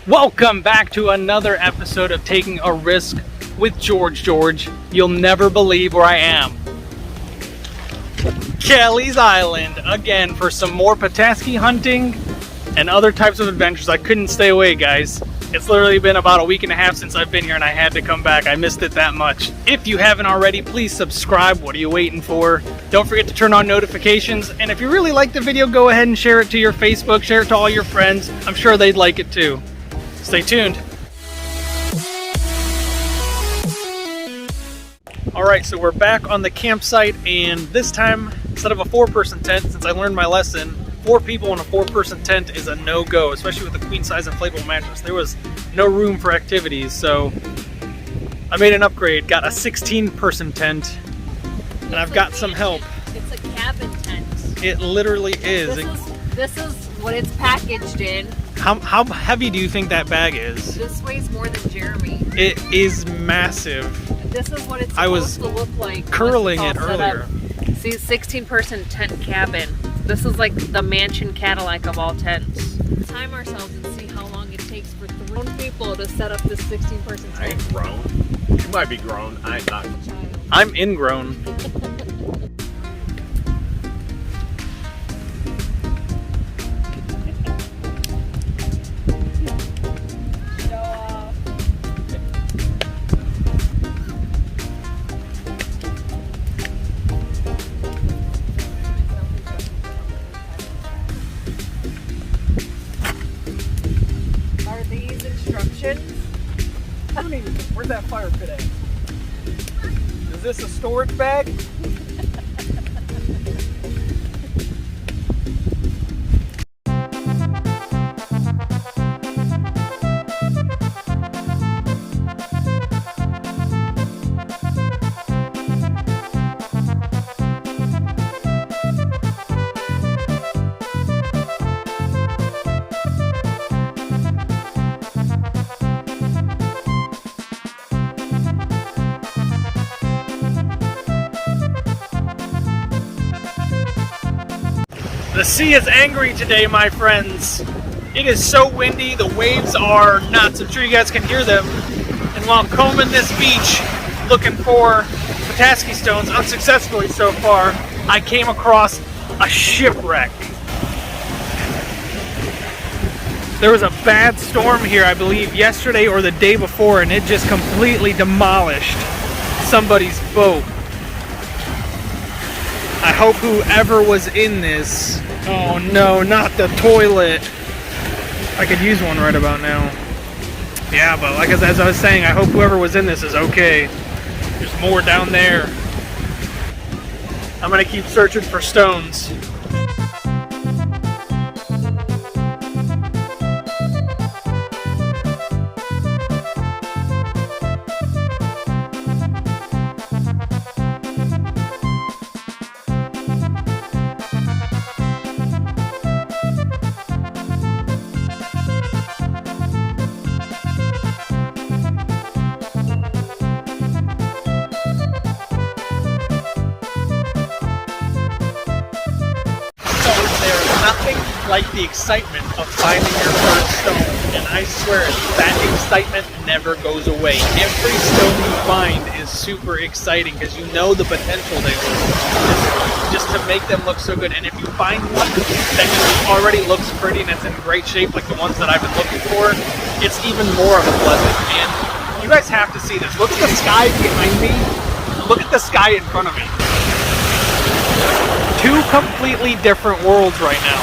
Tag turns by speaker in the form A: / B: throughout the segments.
A: Welcome back to another episode of Taking a Risk with George. You'll never believe where I am. Kelley's Island again for some more Petoskey hunting and other types of adventures. I couldn't stay away, guys. It's literally been about a week and a half since I've been here and I had to come back. I missed it that much. If you haven't already, please subscribe. What are you waiting for? Don't forget to turn on notifications. And if you really like the video, go ahead and share it to your Facebook, share it to all your friends. I'm sure they'd like it too. Stay tuned. Alright, so we're back on the campsite, and this time, instead of a 4-person tent, since I learned my lesson, 4 people in a 4-person tent is a no-go, especially with the queen size inflatable mattress. There was no room for activities, so I made an upgrade, got a 16-person tent, and I've got some help.
B: It's a cabin tent.
A: It literally is.
B: This is what it's packaged in.
A: How heavy do you think that bag is?
B: This weighs more than Jeremy.
A: It is massive.
B: This is what it's supposed to look like.
A: Curling it earlier.
B: See, 16-person tent cabin. This is like the mansion Cadillac of all tents. Time ourselves and see how long it takes for 3 people to set up this 16-person tent.
C: I ain't grown. You might be grown. I ain't not.
A: I'm ingrown. Where's that fire pit at? Is this a storage bag? The sea is angry today, my friends. It is so windy, the waves are nuts. I'm sure you guys can hear them. And while combing this beach, looking for Petoskey Stones, unsuccessfully so far, I came across a shipwreck. There was a bad storm here, I believe, yesterday or the day before, and it just completely demolished somebody's boat. I hope whoever was in this... Oh no, not the toilet. I could use one right about now. Yeah, but like as I was saying, I hope whoever was in this is okay. There's more down there. I'm gonna keep searching for stones. Like the excitement of finding your first stone, and I swear that excitement never goes away. Every stone you find is super exciting because you know the potential they hold, just to make them look so good. And if you find one that just already looks pretty and it's in great shape, like the ones that I've been looking for, it's even more of a blessing. And you guys have to see this. Look at the sky behind me. Look at the sky in front of me. 2 completely different worlds right now.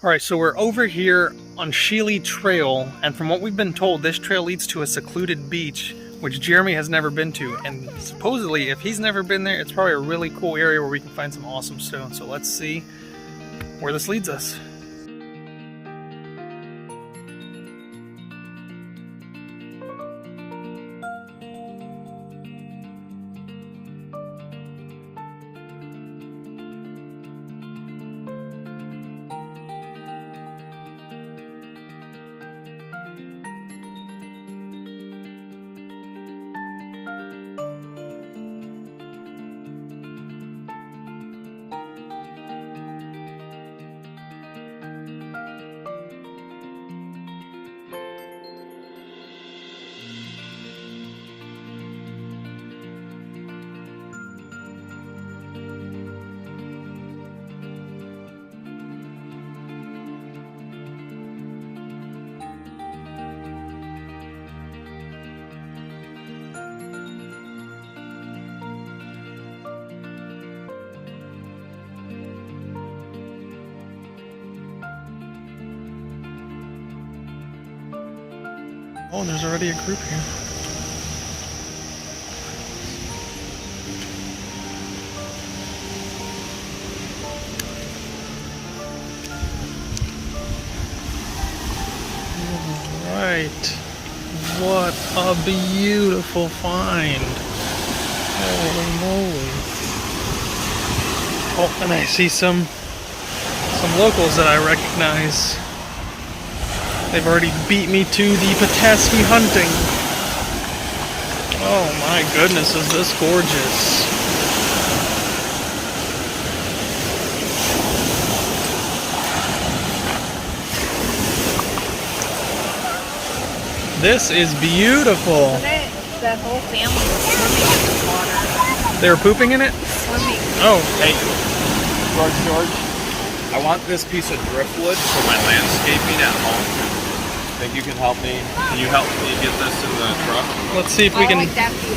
A: Alright, so we're over here on Sheely Trail, and from what we've been told, this trail leads to a secluded beach, which Jeremy has never been to, and supposedly, if he's never been there, it's probably a really cool area where we can find some awesome stones. So let's see where this leads us. Oh, there's already a group here. Alright. What a beautiful find. Holy moly. Oh, and I see some locals that I recognize. They've already beat me to the Petoskey hunting. Oh my goodness, is this gorgeous. This is beautiful.
B: That whole family was swimming in the water.
A: They were pooping in it?
B: Swimming.
A: Oh.
C: Hey, George, I want this piece of driftwood for my landscaping at home. Think you can help me? Can you help me get this in the truck?
A: Let's see if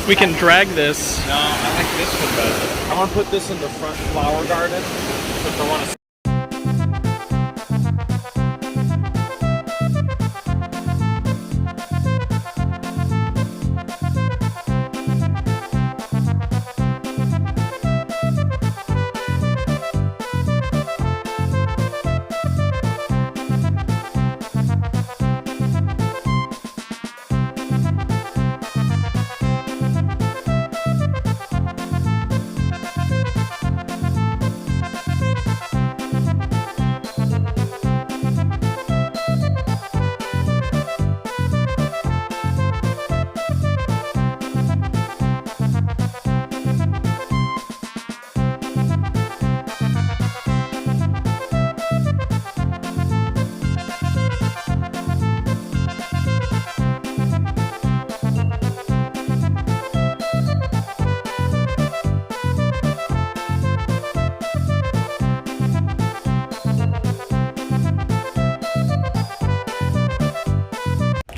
A: we can drag this.
C: No, I like this one better. I want to put this in the front flower garden. If I want to.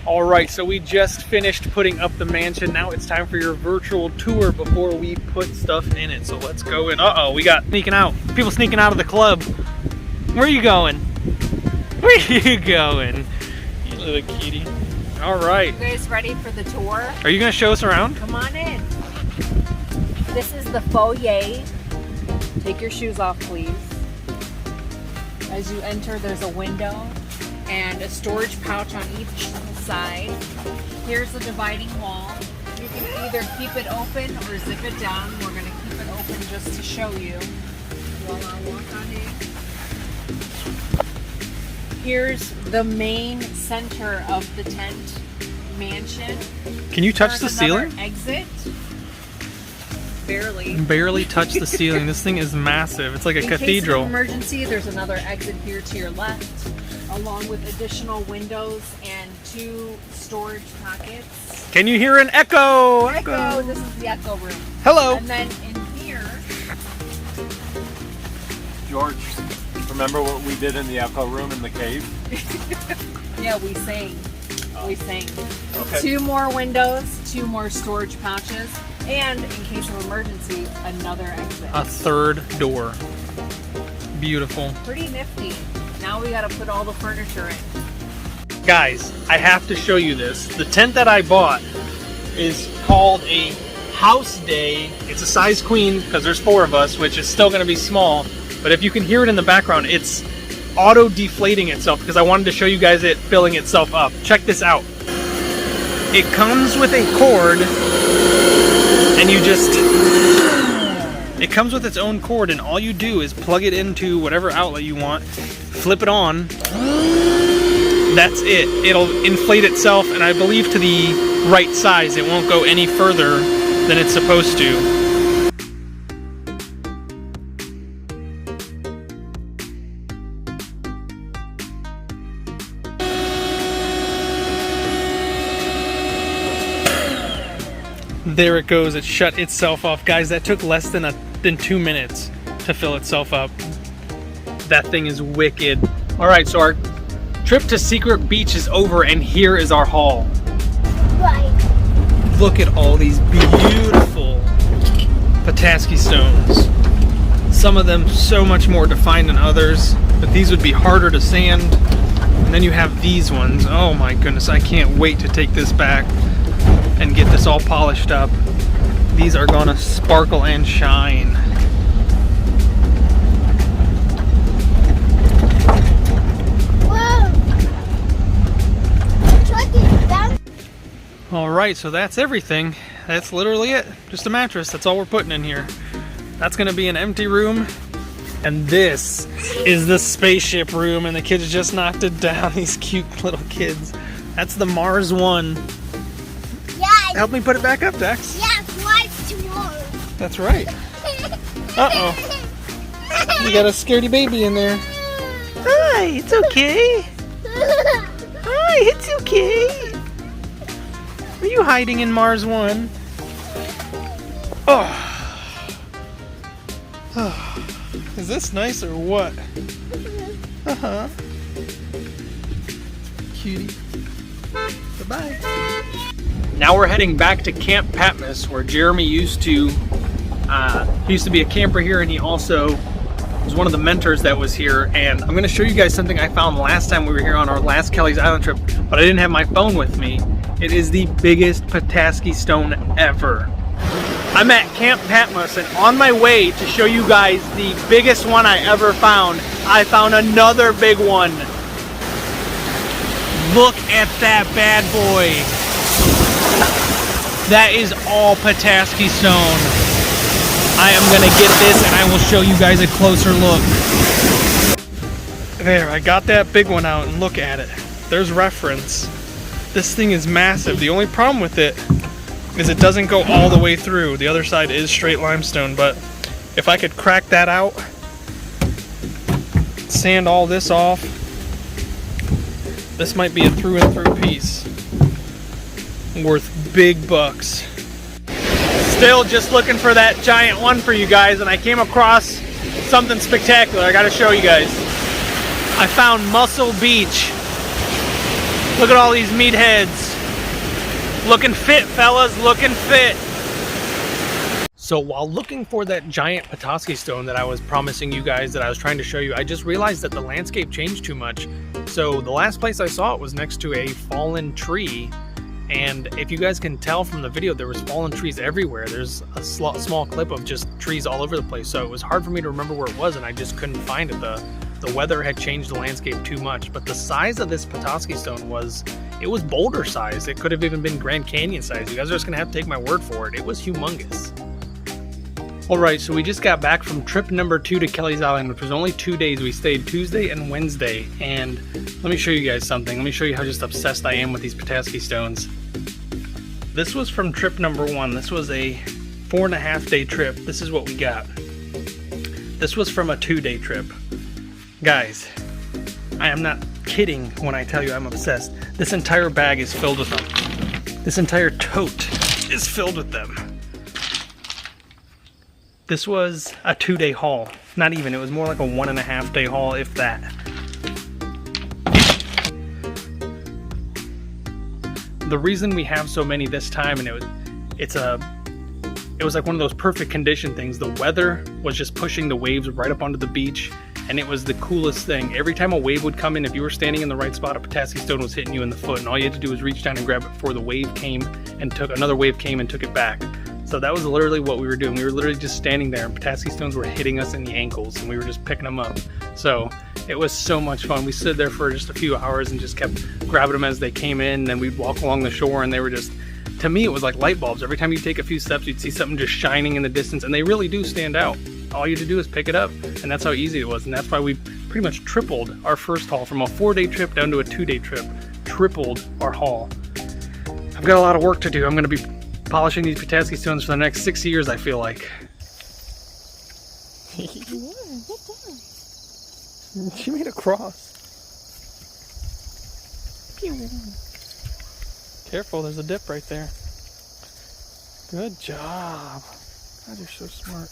A: Alright, so we just finished putting up the mansion. Now it's time for your virtual tour before we put stuff in it. So let's go in. Uh-oh, we got sneaking out. People sneaking out of the club. Where are you going? Where are you going? You little kitty. Alright.
B: You guys ready for the tour?
A: Are you going to show us around?
B: Come on in. This is the foyer. Take your shoes off, please. As you enter, there's a window and a storage pouch on each side. Here's the dividing wall. You can either keep it open or zip it down. We're going to keep it open just to show you. While I walk on in. Here's the main center of the tent mansion.
A: Can you touch the ceiling?
B: Exit. Barely.
A: Barely touch the ceiling. This thing is massive. It's like a cathedral.
B: In case of emergency, there's another exit here to your left, along with additional windows and 2 storage pockets.
A: Can you hear an echo?
B: Echo. This is the echo room.
A: Hello.
B: And then in here,
C: George, remember what we did in the echo room in the cave?
B: yeah, we sang. We sang.
C: Okay.
B: 2 more windows, 2 more storage pouches, and in case of emergency, another exit.
A: A third door. Beautiful.
B: Pretty nifty. Now we gotta put all the furniture in.
A: Guys, I have to show you this. The tent that I bought is called a house day. It's a size queen because there's 4 of us, which is still going to be small. But if you can hear it in the background, it's auto-deflating itself because I wanted to show you guys it filling itself up. Check this out. It comes with a cord, and it comes with its own cord, and all you do is plug it into whatever outlet you want, flip it on. That's it. It'll inflate itself, and I believe to the right size. It won't go any further than it's supposed to. There it goes. It shut itself off. Guys, that took less than 2 minutes to fill itself up. That thing is wicked. All right, so our trip to Secret Beach is over, and here is our haul.
D: Right.
A: Look at all these beautiful Petoskey Stones. Some of them so much more defined than others, but these would be harder to sand. And then you have these ones. Oh my goodness, I can't wait to take this back and get this all polished up. These are gonna sparkle and shine. All right, so that's everything. That's literally it. Just a mattress. That's all we're putting in here. That's gonna be an empty room. And this is the spaceship room, and the kids just knocked it down. These cute little kids. That's the Mars one.
D: Yeah.
A: Help me put it back up, Dex.
D: Yeah, flies to Mars.
A: That's right. Uh-oh. You got a scaredy baby in there. Hi, it's okay. Hi, it's okay. Are you hiding in Mars 1? Oh. Oh. Is this nice or what? Uh-huh. Cutie. Bye-bye. Now we're heading back to Camp Patmos, where Jeremy used to be a camper here, and he also was one of the mentors that was here. And I'm going to show you guys something I found last time we were here on our last Kelley's Island trip, but I didn't have my phone with me. It is the biggest Petoskey stone ever. I'm at Camp Patmos, and on my way to show you guys the biggest one I ever found, I found another big one. Look at that bad boy. That is all Petoskey stone. I am gonna get this and I will show you guys a closer look. There, I got that big one out, and look at it. There's reference. This thing is massive. The only problem with it is it doesn't go all the way through. The other side is straight limestone, but if I could crack that out, sand all this off, this might be a through and through piece. Worth big bucks. Still just looking for that giant one for you guys, and I came across something spectacular. I gotta show you guys. I found Muscle Beach. Look at all these meatheads. Looking fit, fellas, looking fit. So while looking for that giant Petoskey stone that I was promising you guys, that I was trying to show you, I just realized that the landscape changed too much. So the last place I saw it was next to a fallen tree. And if you guys can tell from the video, there was fallen trees everywhere. There's a small clip of just trees all over the place. So it was hard for me to remember where it was, and I just couldn't find it. The weather had changed the landscape too much. But the size of this Petoskey stone was boulder size. It could have even been Grand Canyon size. You guys are just gonna have to take my word for it. It was humongous. All right, so we just got back from trip number 2 to Kelley's Island, which was only 2 days. We stayed Tuesday and Wednesday, and let me show you guys something. Let me show you how just obsessed I am with these Petoskey stones. This was from trip number 1. This was a 4.5-day trip. This is what we got. This was from a 2-day trip. Guys, I am not kidding when I tell you I'm obsessed. This entire bag is filled with them. This entire tote is filled with them. This was a 2-day haul. Not even, it was more like a 1.5-day haul, if that. The reason we have so many this time, and it was like one of those perfect condition things. The weather was just pushing the waves right up onto the beach, and it was the coolest thing. Every time a wave would come in, if you were standing in the right spot, a Petoskey stone was hitting you in the foot, and all you had to do was reach down and grab it before the wave came and took another wave came and took it back. So that was literally what we were doing. We were literally just standing there, and Petoskey stones were hitting us in the ankles, and we were just picking them up. So it was so much fun. We stood there for just a few hours and just kept grabbing them as they came in, and then we'd walk along the shore, and they were just, to me, it was like light bulbs. Every time you take a few steps, you'd see something just shining in the distance, and they really do stand out. All you had to do is pick it up, and that's how easy it was, and that's why we pretty much tripled our first haul from a 4-day trip down to a 2-day trip. Tripled our haul. I've got a lot of work to do. I'm going to be polishing these Petoskey stones for the next 6 years, I feel like. She made a cross. Careful, there's a dip right there. Good job. God, you're so smart.